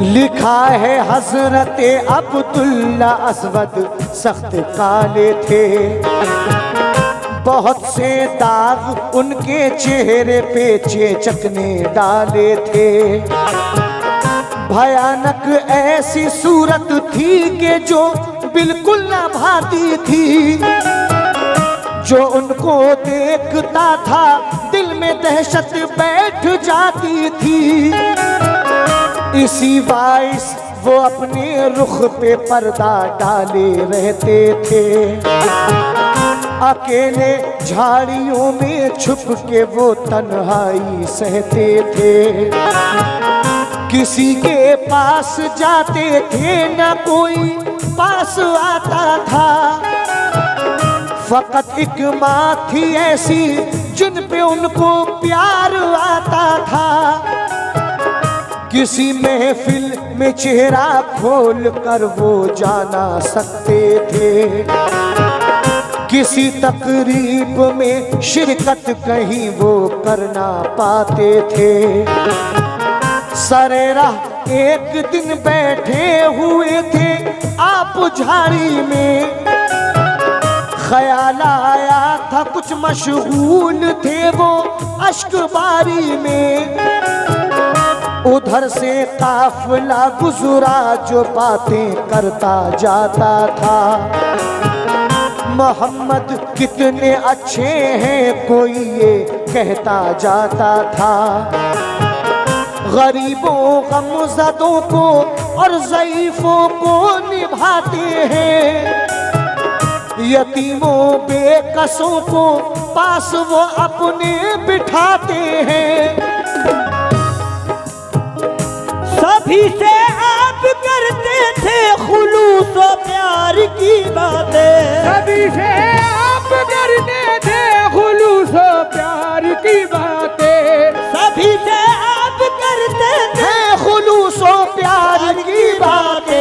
लिखा है हजरत अब्दुल्ला असवद सख्त काले थे, बहुत से दाग उनके चेहरे पे चेचक ने डाले थे। भयानक ऐसी सूरत थी कि जो बिल्कुल न भाती थी, जो उनको देखता था दिल में दहशत बैठ जाती थी। इसी बाइस वो अपने रुख पे पर्दा डाले रहते थे, अकेले झाड़ियों में छुप के वो तन्हाई सहते थे। किसी के पास जाते थे न कोई पास आता था, फकत एक माँ थी ऐसी जिन पे उनको प्यार आता था। किसी महफिल में चेहरा खोल कर वो जाना सकते थे, किसी तकरीब में शिरकत कहीं वो करना पाते थे। सरेराह एक दिन बैठे हुए थे आप झाड़ी में, ख्याल आया था कुछ मशगूल थे वो अश्कबारी में। उधर से काफिला गुजरा जो बातें करता जाता था, मोहम्मद कितने अच्छे हैं कोई ये कहता जाता था। गरीबों गमज़दों को और ज़ईफ़ों को निभाते हैं, यतीमों बेकसों को पास वो अपने बिठाते हैं। सभी से आप करते थे खुलूस और प्यार की बातें, सभी से आप करते थे खुलूस और प्यार की बातें, सभी से आप करते थे खुलूस और प्यार की बातें।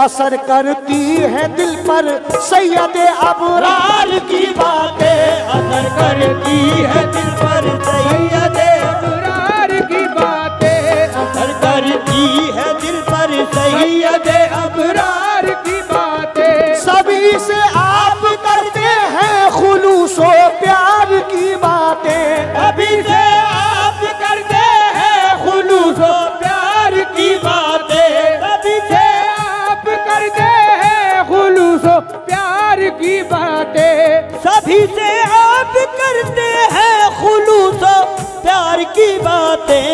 असर करती है दिल पर सैयद अबरार की बातें, असर करती है दिल पर सैयद अबरार की बातें, असर करती है दिल पर सैयद अबरार की बातें। सभी से आप करते हैं खुलूस और प्यार की बातें, सभी से आप करते हैं खुलूस और प्यार की बातें, सभी से आप करते हैं खुलूस और प्यार की बातें, सभी से आप करते हैं खुलूस और प्यार की बातें।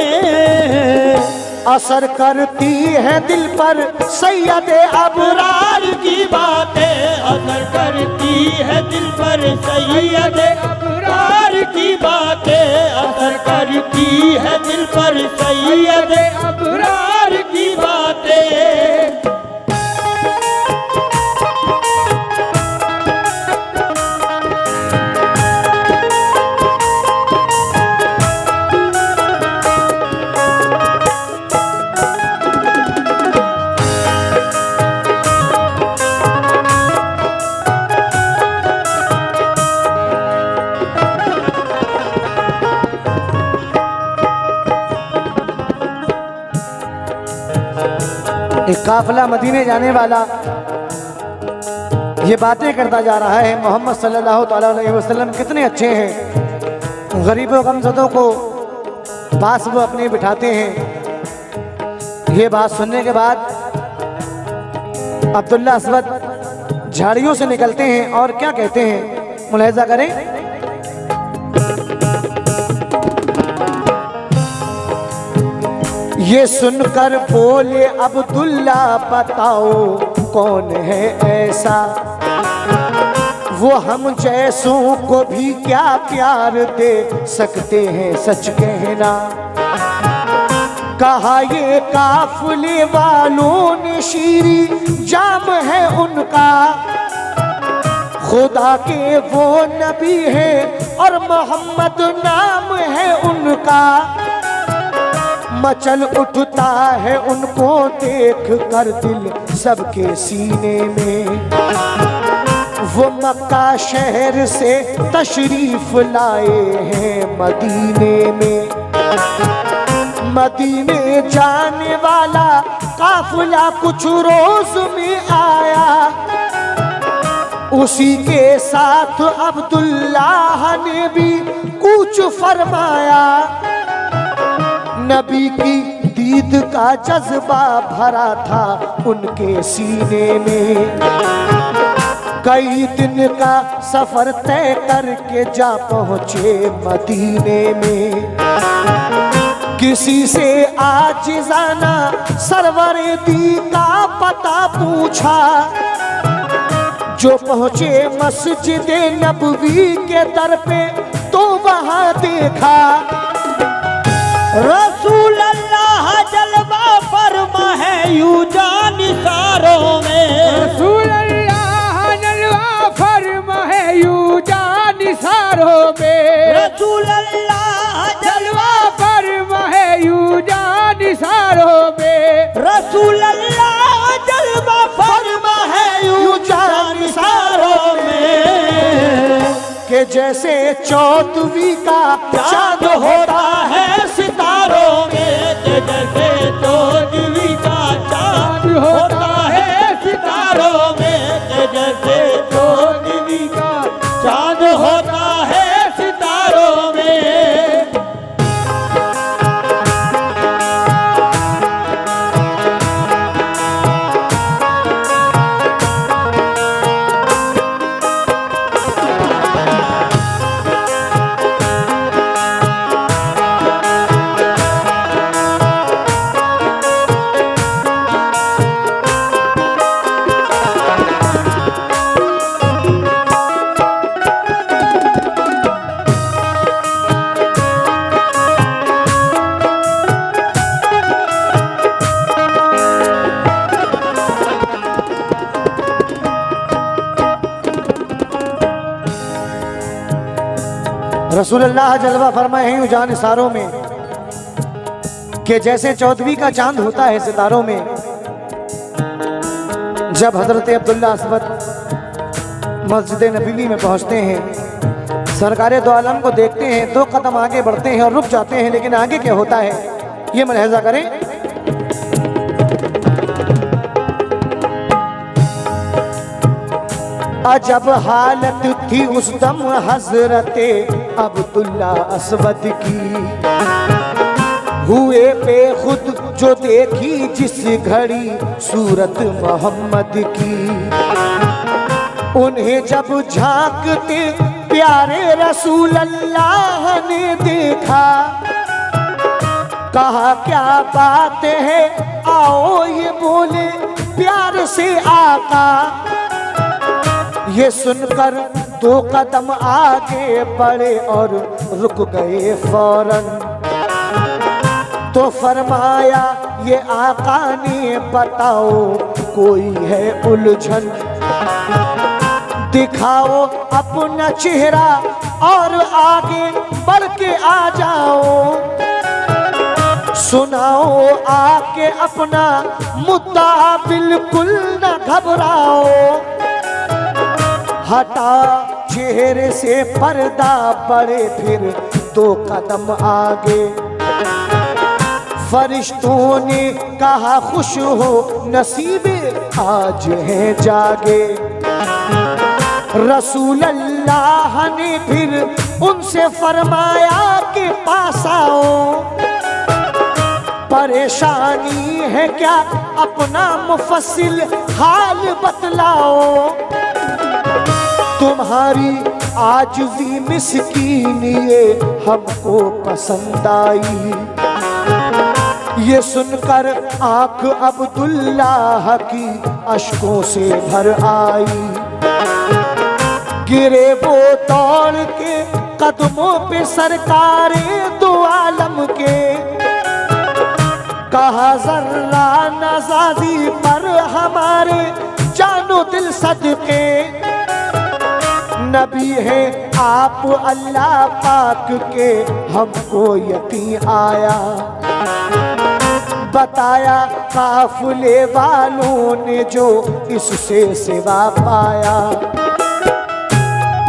असर करती है दिल पर सैयद अबरार की बातें, असर करती है दिल पर सैयद अबरार की बातें, असर करती है दिल पर सैयद अबरार की बातें। एक काफिला मदीने जाने वाला ये बातें करता जा रहा है, मोहम्मद सल्लल्लाहु अलैहि वसल्लम कितने अच्छे हैं, गरीबों गमज़दों को पास वो अपने बिठाते हैं। ये बात सुनने के बाद अब्दुल्ला असवद झाड़ियों से निकलते हैं और क्या कहते हैं, मुलाहिज़ा करें। ये सुनकर बोले अब्दुल्ला बताओ कौन है ऐसा, वो हम जैसों को भी क्या प्यार दे सकते हैं सच कहना। कहा ये काफिले वालों ने शीरी जाम है उनका, खुदा के वो नबी है और मोहम्मद नाम है उनका। मचल उठता है उनको देख कर दिल सबके सीने में, वो मक्का शहर से तशरीफ लाए हैं मदीने में। मदीने जाने वाला काफिला कुछ रोज में आया, उसी के साथ अब्दुल्लाह ने भी कुछ फरमाया। नबी की दीद का जज्बा भरा था उनके सीने में। कई दिन का सफर तय करके जा पहुंचे मदीने में। किसी से आजिज़ाना सरवरे दी का पता पूछा, जो पहुंचे मस्जिद नबवी के दर पे तो वहां देखा रसूल अल्लाह जलवा फरमा है यूं जान निसारों में। रसूल अल्लाह जलवा फरमा है यूं जान निसारों में। रसूल अल्लाह जलवा फरमा है यूं जान निसारों में। रसूल अल्लाह जलवा फरमा है यूं जान निसारों में। कि जैसे चौदहवीं का चांद होता है सितारों में, जैसे चौदहवीं का चांद होता है सितारों में। जैसे चौदहवीं का चांद होता है सितारों में। रसूलुल्लाह जलवा फरमाए हैं जान इशारों में कि जैसे चौदहवीं का चांद होता है सितारों में। जब हजरत अब्दुल्ला असवद मस्जिद नबवी में पहुंचते हैं, सरकारे दो आलम को देखते हैं, 2 कदम आगे बढ़ते हैं और रुक जाते हैं, लेकिन आगे क्या होता है ये मुलाहिजा करें। अजब हालत थी उस दम हजरते अब्दुल्ला असवद की, हुए बेखुद जो देखी जिस घड़ी सूरत मोहम्मद की। उन्हें जब झांकते प्यारे रसूल अल्लाह ने देखा, कहा क्या बात है आओ ये बोले प्यार से आका। ये सुनकर 2 कदम आगे बढ़े और रुक गए फौरन। तो फरमाया ये आका ने बताओ कोई है उलझन, दिखाओ अपना चेहरा और आगे बढ़ के आ जाओ। सुनाओ आके अपना मुद्दा बिल्कुल न घबराओ। हटा चेहरे से पर्दा बढ़े फिर 2 कदम आगे। फरिश्तों ने कहा खुश हो नसीबे आज है जागे। रसूल अल्लाह ने फिर उनसे फरमाया कि पास आओ। परेशानी है क्या अपना मुफस्सिल हाल बतलाओ। तुम्हारी आजिज़ी मिस्कीनी ये हमको पसंद आई। ये सुनकर आंख अब्दुल्लाह की अश्कों से भर आई। गिरे वो दौड़ के कदमों पे सरकारे दो आलम के। कहा जर्रा नज़ादी पर हमारे जानो दिल सदके। नबी है आप अल्लाह पाक के हमको यकीन आया। बताया काफिले वालों ने जो इससे सिवा पाया।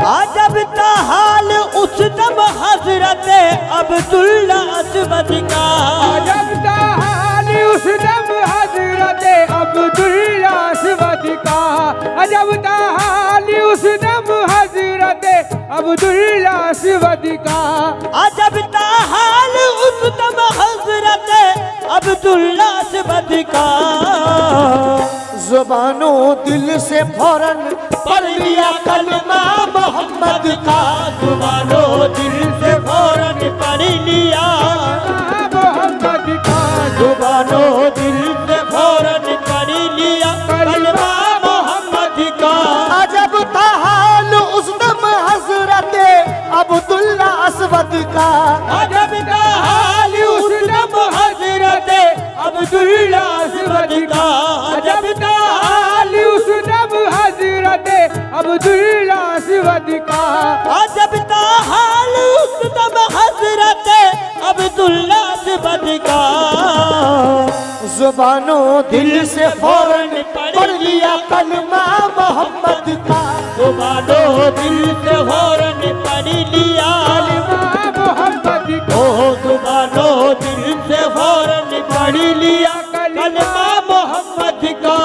अजब था हाल उस दम हजरत अब्दुल्ला असवद का। अजब था हाल उस दम हजरत अब्दुल्ला अस्वद का। अजब था हाल उस दम हजरत अब्दुल्ला अस्वद का। जुबानों दिल से फौरन पढ़ लिया कलमा मोहम्मद का। जुबानों दिल से फौरन पढ़ लिया मोहम्मद का। जुबानों दिल से फौरन पढ़ लिया कलमा मोहम्मद का। अजब था हाल उस दम हजरत अब्दुल्ला अस्वद का। अजब था हाल उस दम हजरत अब्दुल्ला अस्वद का। अजब था हाल उस दम हजरत अब्दुल्ला अस्वद का। अजब था हाल उस दम हजरत अब्दुल्ला अस्वद का। जुबानों दिल से फौरन पढ़ लिया कलमा मोहम्मद का। जुबानों दिल से फौरन पढ़ लिया मोहम्मद का। ओ जुबानों दिल से फौरन पढ़ लिया कलमा मोहम्मद का।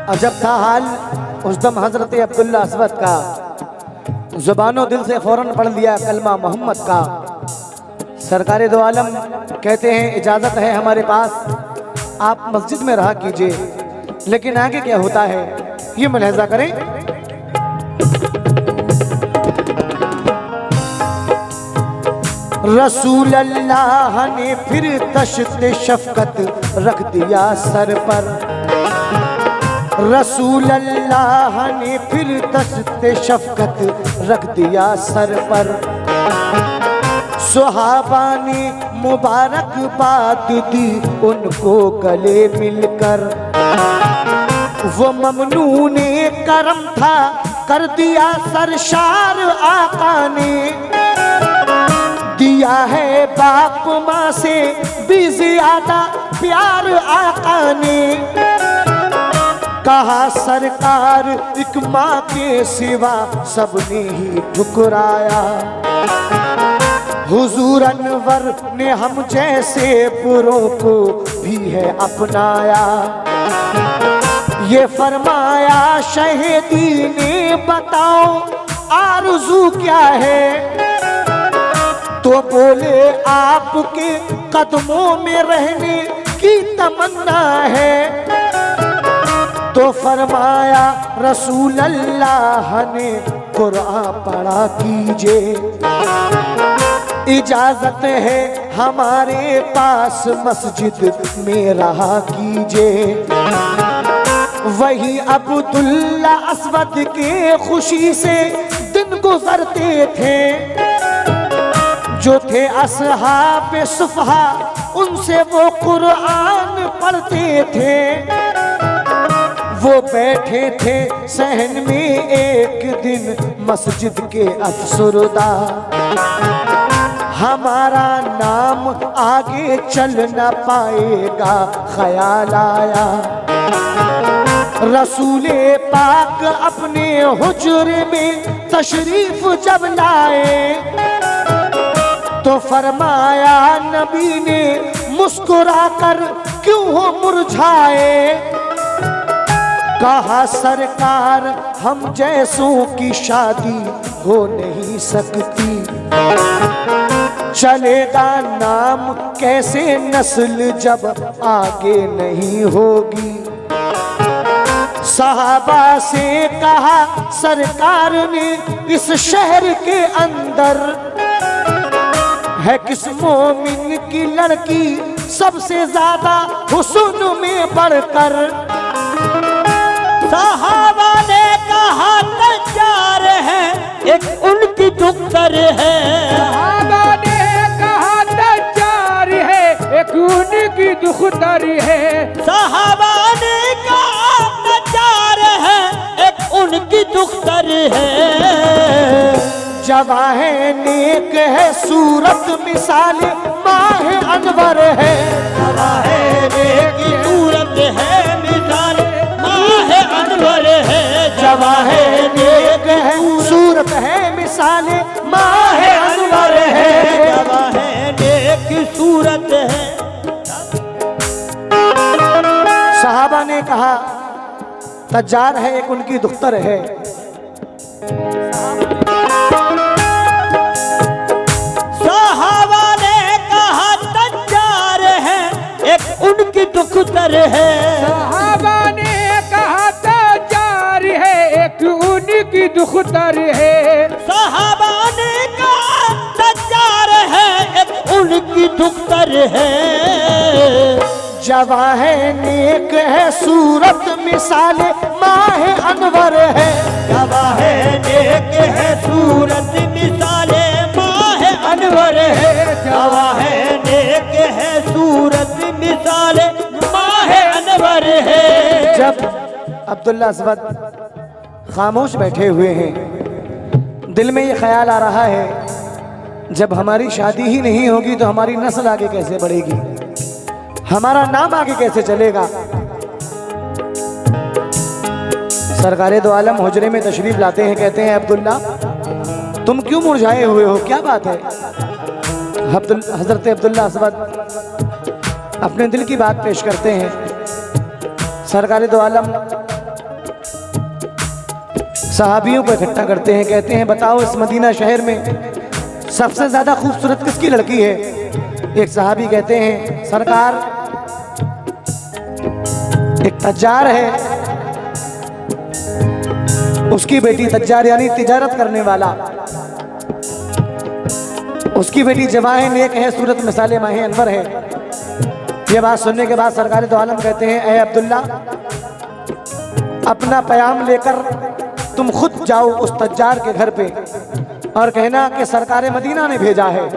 अजब था हाल उस दम हजरत अब्दुल्ला अस्वद का। जुबानों दिल से फौरन पढ़ लिया कलमा मोहम्मद का। सरकारे दो आलम कहते हैं इजाज़त है हमारे पास आप मस्जिद में रहा कीजिए, लेकिन आगे क्या होता है ये मुलाहिज़ा करें। रसूल अल्लाह ने फिर तश्ते शफकत रख दिया सर पर। रसूल अल्लाह ने फिर दस्ते शफकत रख दिया सर पर। सुहाबा ने मुबारकबाद दी उनको गले मिलकर। वो ममनून करम था कर दिया सरशार आका ने। दिया है बाप माँ से भी ज्यादा प्यार आका ने। कहा सरकार एक माँ के सिवा सबने ही ठुकराया। हुजूर अनवर ने हम जैसे पुरों को भी है अपनाया। ये फरमाया शहीदी ने बताओ आरज़ू क्या है। तो बोले आपके कदमों में रहने की तमन्ना है। तो फरमाया रसूल अल्लाह ने कुरान पढ़ा कीजिए। इजाजत है हमारे पास मस्जिद में रहा कीजिए। वही अब्दुल्ला अस्वद के खुशी से दिन गुजरते थे। जो थे असहाब सुफहा उनसे वो कुरान पढ़ते थे। वो बैठे थे सहन में एक दिन मस्जिद के अफसरदा। हमारा नाम आगे चल न पाएगा ख्याल आया। रसूले पाक अपने हुजरे में तशरीफ जब लाए। तो फरमाया नबी ने मुस्कुरा कर क्यों हो मुरझाए। कहा सरकार हम जैसों की शादी हो नहीं सकती। चलेगा नाम कैसे नस्ल जब आगे नहीं होगी। सहाबा से कहा सरकार ने इस शहर के अंदर है किस मोमिन की लड़की सबसे ज्यादा हुस्न में बढ़कर। सहाबा ने कहा तैयार है एक उनकी दुख्तर है। सहाबा ने कहा तैयार है एक उनकी दुख्तर है। सहाबा ने कहा तैयार है एक उनकी दुख्तर है। जवां है नेक है सूरत मिसाल माह अनवर है। जवां है नेक सूरत है मिसाल माह अनवर है। जवां है नेक है सूरत है मिसाल माह अनवर है। जवां है नेक सूरत है। सहाबा ने कहा तज्जार है एक उनकी दुख्तर है। सहाबा ने कहा तज्जार है एक उनकी दुख्तर है। सहाबा ने कहा तज्जार है एक उनकी दुख्तर है। सहाबा ने कहा तज्जार है एक उनकी दुख्तर है। जवां है नेक है सूरत मिसाल माह अनवर है। जवां है नेक है सूरत मिसाले माह अनवर है। जवां है नेक है सूरत मिसाले माह अनवर है। जब अब्दुल्ला असवद खामोश बैठे हुए हैं, दिल में ये ख्याल आ रहा है जब हमारी शादी ही नहीं होगी तो हमारी नस्ल आगे कैसे बढ़ेगी, हमारा नाम आगे कैसे चलेगा। सरकारे दो आलम हुजरे में तशरीफ लाते हैं, कहते हैं अब्दुल्ला तुम क्यों मुरझाए हुए हो, क्या बात है। हजरत अब्दुल्ला असवद अपने दिल की बात पेश करते हैं। सरकारे दो आलम सहाबियों को इकट्ठा करते हैं, कहते हैं बताओ इस मदीना शहर में सबसे ज्यादा खूबसूरत किसकी लड़की है। एक सहाबी कहते हैं सरकार एक तज्जार है, उसकी बेटी तज्जार यानी तिजारत करने वाला, उसकी बेटी जवां है नेक है सूरत मिसाले माह अनवर है। ये बात सुनने के बाद सरकार दो आलम कहते हैं ए अब्दुल्ला अपना पयाम लेकर तुम खुद जाओ उस तज्जार के घर पे और कहना कि सरकार मदीना ने भेजा है।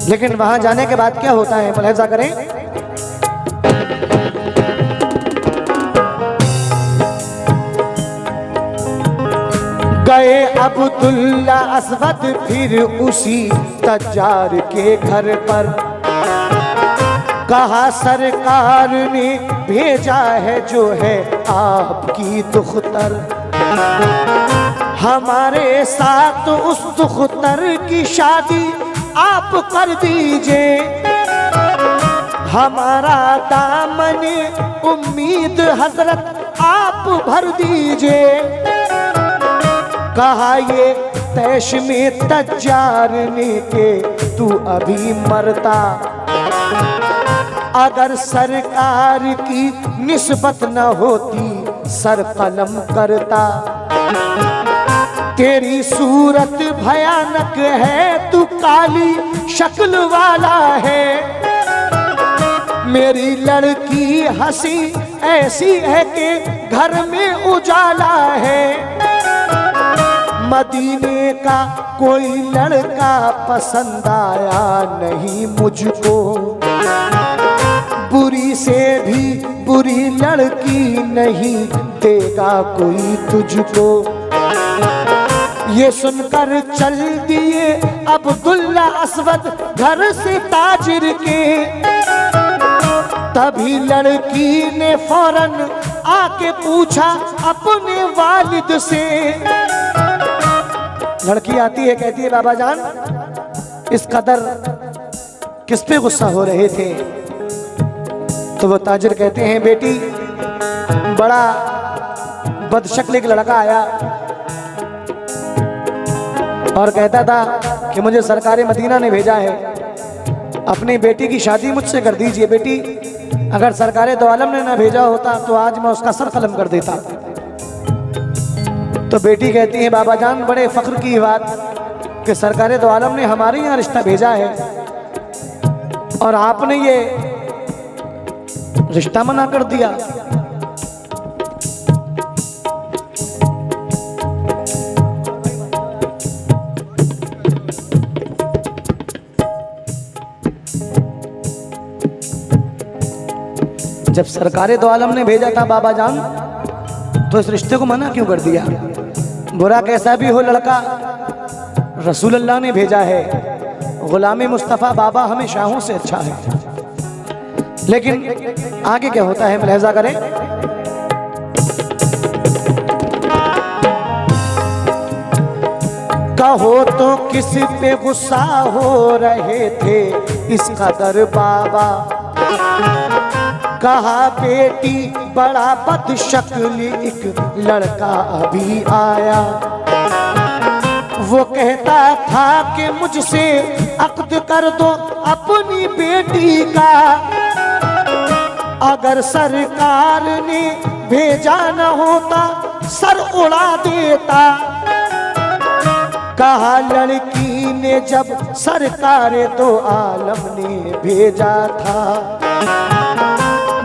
लेकिन वहां जाने के बाद क्या होता है मुलाहिजा करें। गए अब्दुल्ला असवद फिर उसी तज्जार के घर पर, कहा सरकार ने भेजा है जो है आपकी दुख्तर, हमारे साथ उस दुख्तर की शादी आप कर दीजिए, हमारा दामन उम्मीद हजरत आप भर दीजिए। कहा ये तैश में तज्जार ने के तू अभी मरता, अगर सरकार की निस्बत न होती सर कलम करता। तेरी सूरत भयानक है तू काली शक्ल वाला है, मेरी लड़की हंसी ऐसी है कि घर में उजाला है। मदीने का कोई लड़का पसंद आया नहीं मुझको, बुरी से भी बुरी लड़की नहीं देगा कोई तुझको। ये सुनकर चल दिए अब्दुल्ला असवद घर से ताजिर के, तभी लड़की ने फौरन आके पूछा अपने वालिद से। लड़की आती है कहती है बाबा जान इस कदर किस पे गुस्सा हो रहे थे। तो वो ताजिर कहते हैं बेटी बड़ा बदशक्ल एक लड़का आया और कहता था कि मुझे सरकार मदीना ने भेजा है, अपनी बेटी की शादी मुझसे कर दीजिए। बेटी अगर सरकार दो आलम ने ना भेजा होता तो आज मैं उसका सर कलम कर देता। तो बेटी कहती है बाबा जान बड़े फख्र की बात कि सरकार दो आलम ने हमारे यहाँ रिश्ता भेजा है और आपने ये रिश्ता मना कर दिया। जब सरकार दो आलम ने भेजा था बाबा जान तो इस रिश्ते को मना क्यों कर दिया? बुरा कैसा भी हो लड़का रसूल अल्लाह ने भेजा है, गुलाम मुस्तफ़ा बाबा हमें शाहों से अच्छा है। लेकिन आगे क्या होता है मुलाहिजा करें। कहो तो किस पे गुस्सा हो रहे थे इस कदर बाबा, कहा बेटी बड़ा बदशक्ल एक लड़का अभी आया, वो कहता था कि मुझसे अक्द कर दो अपनी बेटी का, अगर सरकार ने भेजा न होता सर उड़ा देता। कहा लड़की ने जब सरकार तो आलम ने भेजा था,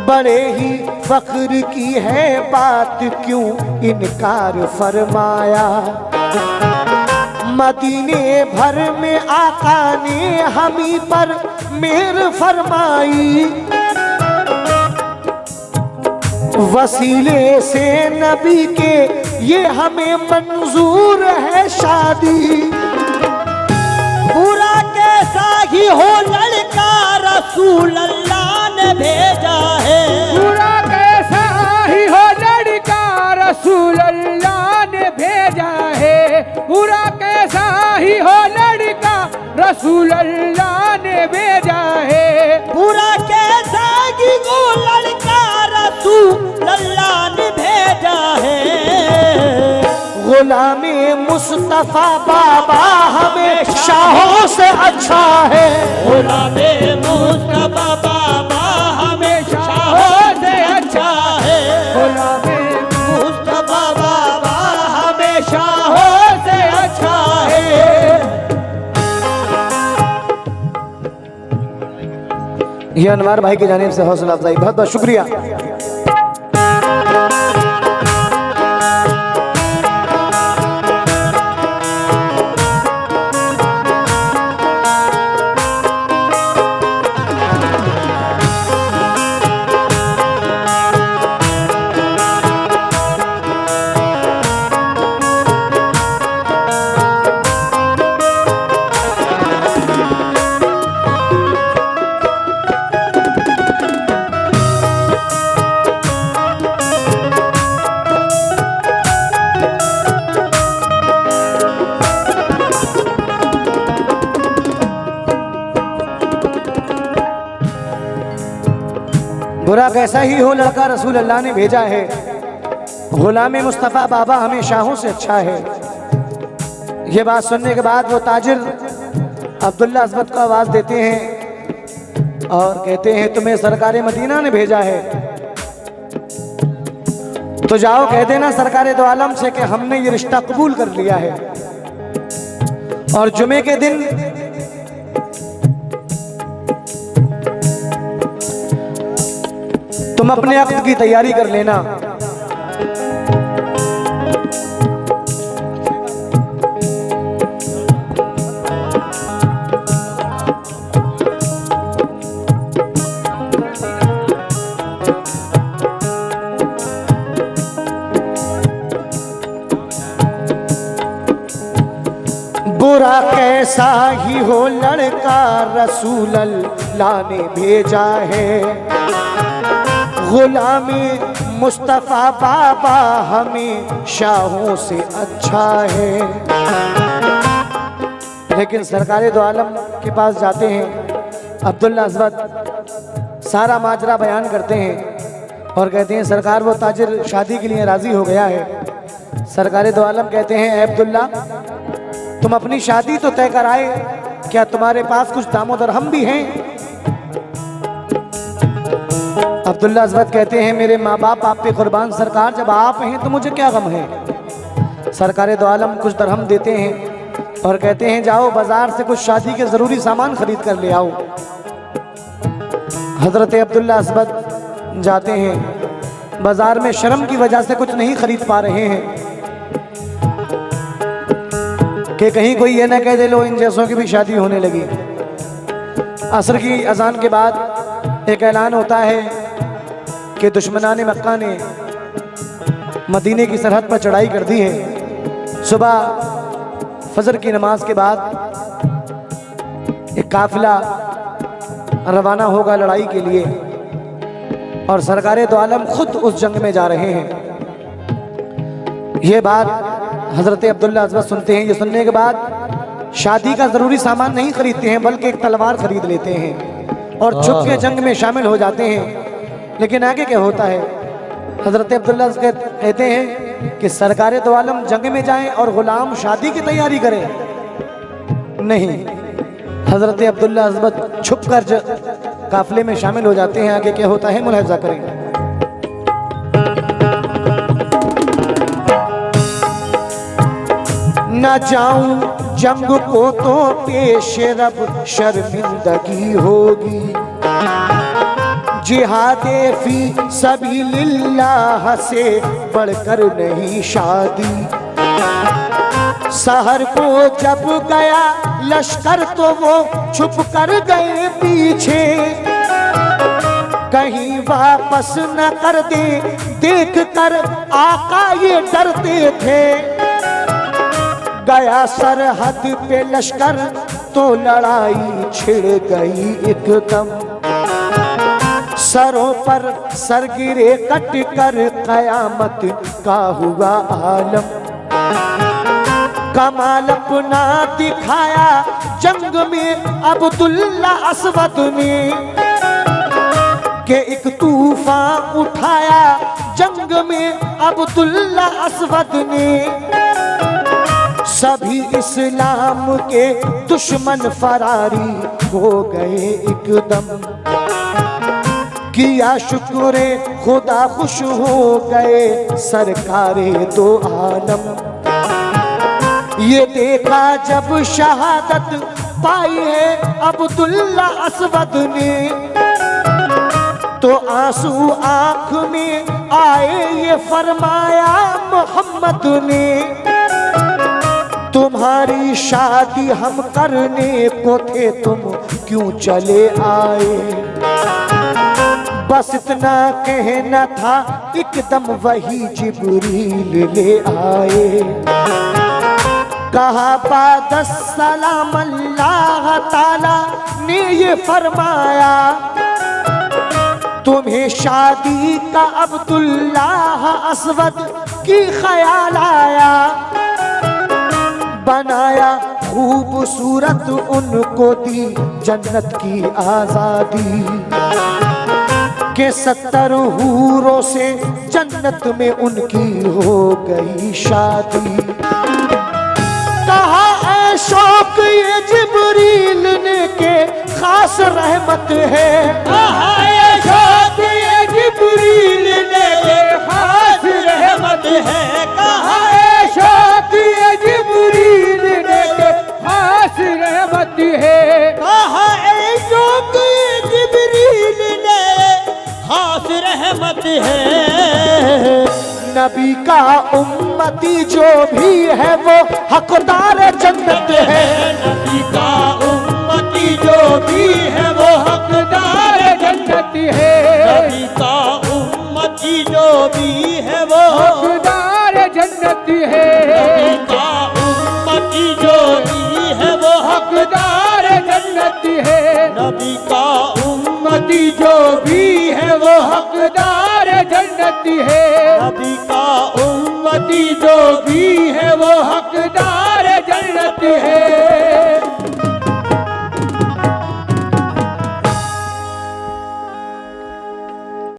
बड़े ही फख्र की है बात क्यों इनकार फरमाया। मदीने भर में आका ने हमी पर मेहर फरमाई, वसीले से नबी के ये हमें मंजूर है शादी। बुरा कैसा ही हो लड़का रसूल अल्लाह ने भेजा है, बुरा कैसा ही हो लड़का रसूल अल्लाह ने भेजा है, बुरा कैसा ही हो लड़का रसूल अल्लाह ने भेजा है, बुरा कैसा ही हो लड़का रसूल अल्लाह ने भेजा है। गुलामी मुस्तफा बाबा हमें शाहों से अच्छा है, गुलामे मुस्तफा बाबा हमें शाहों से अच्छा है, गुलामे मुस्तफा बाबा हमें शाहों से अच्छा है। ये अनवार भाई की जानिब से हौसला अफजाई, बहुत बहुत शुक्रिया। बुरा कैसा ही हो लड़का रसूल अल्लाह ने भेजा है, गुलाम मुस्तफ़ा बाबा हमें शाहों से अच्छा है। ये बात सुनने के बाद वो ताजिर अब्दुल्ला अज़मत को आवाज़ देते हैं और कहते हैं तुम्हें सरकार मदीना ने भेजा है, तो जाओ कह देना सरकार दो आलम से कि हमने ये रिश्ता कबूल कर लिया है, और जुमे के दिन तुम अपने अक़्द की तैयारी कर लेना। बुरा कैसा ही हो लड़का रसूल अल्लाह ने भेजा है, गुलामी मुस्तफ़ा बाबा हमें शाहों से अच्छा है। लेकिन सरकार दो आलम के पास जाते हैं, अब्दुल्ला अज़मत सारा माजरा बयान करते हैं और कहते हैं सरकार वो ताजिर शादी के लिए राज़ी हो गया है। सरकार दो आलम कहते हैं ऐ अब्दुल्ला तुम अपनी शादी तो तय कराए, क्या तुम्हारे पास कुछ दामो दरहम भी हैं? अब्दुल्ला अज़मत कहते हैं मेरे माँ बाप आप पे कुर्बान सरकार, जब आप हैं तो मुझे क्या गम है। सरकार दो आलम कुछ दरहम देते हैं और कहते हैं जाओ बाजार से कुछ शादी के ज़रूरी सामान खरीद कर ले आओ। हज़रत अब्दुल्ला अज़मत जाते हैं, बाजार में शर्म की वजह से कुछ नहीं खरीद पा रहे हैं कि कहीं कोई ये ना कह दे लो इन जैसों की भी शादी होने लगी। असर की अजान के बाद एक ऐलान होता है कि दुश्मनाने मक्का ने मदीने की सरहद पर चढ़ाई कर दी है। सुबह फजर की नमाज के बाद एक काफिला रवाना होगा लड़ाई के लिए और सरकारे दो आलम खुद उस जंग में जा रहे हैं। यह बात हजरत अब्दुल्ला अज़्ज़त सुनते हैं। ये सुनने के बाद शादी का ज़रूरी सामान नहीं खरीदते हैं बल्कि एक तलवार खरीद लेते हैं और छुप के जंग में शामिल हो जाते हैं। लेकिन आगे क्या होता है, हजरत अब्दुल्ला कहते हैं कि सरकारे दो आलम जंग में जाएं और गुलाम शादी की तैयारी करें। नहीं, हजरत अब्दुल्ला अज़्ज़त छुप कर काफिले में शामिल हो जाते हैं। आगे क्या होता है मुलाहिज़ा करें। न जाऊं जंग को तो पेश रब शर्मिंदगी होगी, जिहादे फी सबीलिल्लाह से बढ़कर नहीं शादी। शहर को जब गया लश्कर तो वो छुप कर गए पीछे, कहीं वापस न कर दे देख कर आका ये डरते थे। गया सरहद पे लश्कर तो लड़ाई छिड़ गई एकदम, सरों पर सर गिरे कट कर कयामत का हुआ आलम। कमाल अपना दिखाया जंग में अब्दुल्ला अस्वद ने, के एक तूफान उठाया जंग में अब्दुल्ला अस्वद ने। सभी इस्लाम के दुश्मन फरारी हो गए एकदम, किया शुक्र खुदा खुश हो गए सरकारे दो आलम। ये देखा जब शहादत पाई है अब्दुल्ला अस्वद ने, तो आंसू आंख में आए ये फरमाया मोहम्मद ने। तुम्हारी शादी हम करने को थे तुम क्यों चले आए। बस इतना कहना था एकदम वही जिब्रील ले आए। कहा बादस्सलाम अल्लाह ताला ने ये फरमाया, तुम्हें शादी का अब्दुल्ला अस्वद की ख्याल आया। बनाया खूबसूरत उनको दी जन्नत की आजादी, के 70 हूरों से जन्नत में उनकी हो गई शादी। कहा ऐ शौक ये जिब्रील ने के खास रहमत है। कहा ऐ शौक ये जिब्रील ने के खास रहमत है। कहा ऐ शौक ये जिब्रील ने के खास रहमत है। कहा ऐ शौक ये जिब्रील ने खास रहमत है। नबी का उम्मती जो भी है वो हकदार जन्नत है। नबी का उम्मती जो भी है वो हकदार जन्नत है। नबी का उम्मती जो भी है वो हकदार जन्नत है। नबी का उम्मती जो भी है वो हकदार जन्नत है। नबी का उम्मती जो भी है वो हकदार जन्नत है। नबी का उम्मती जो भी है वो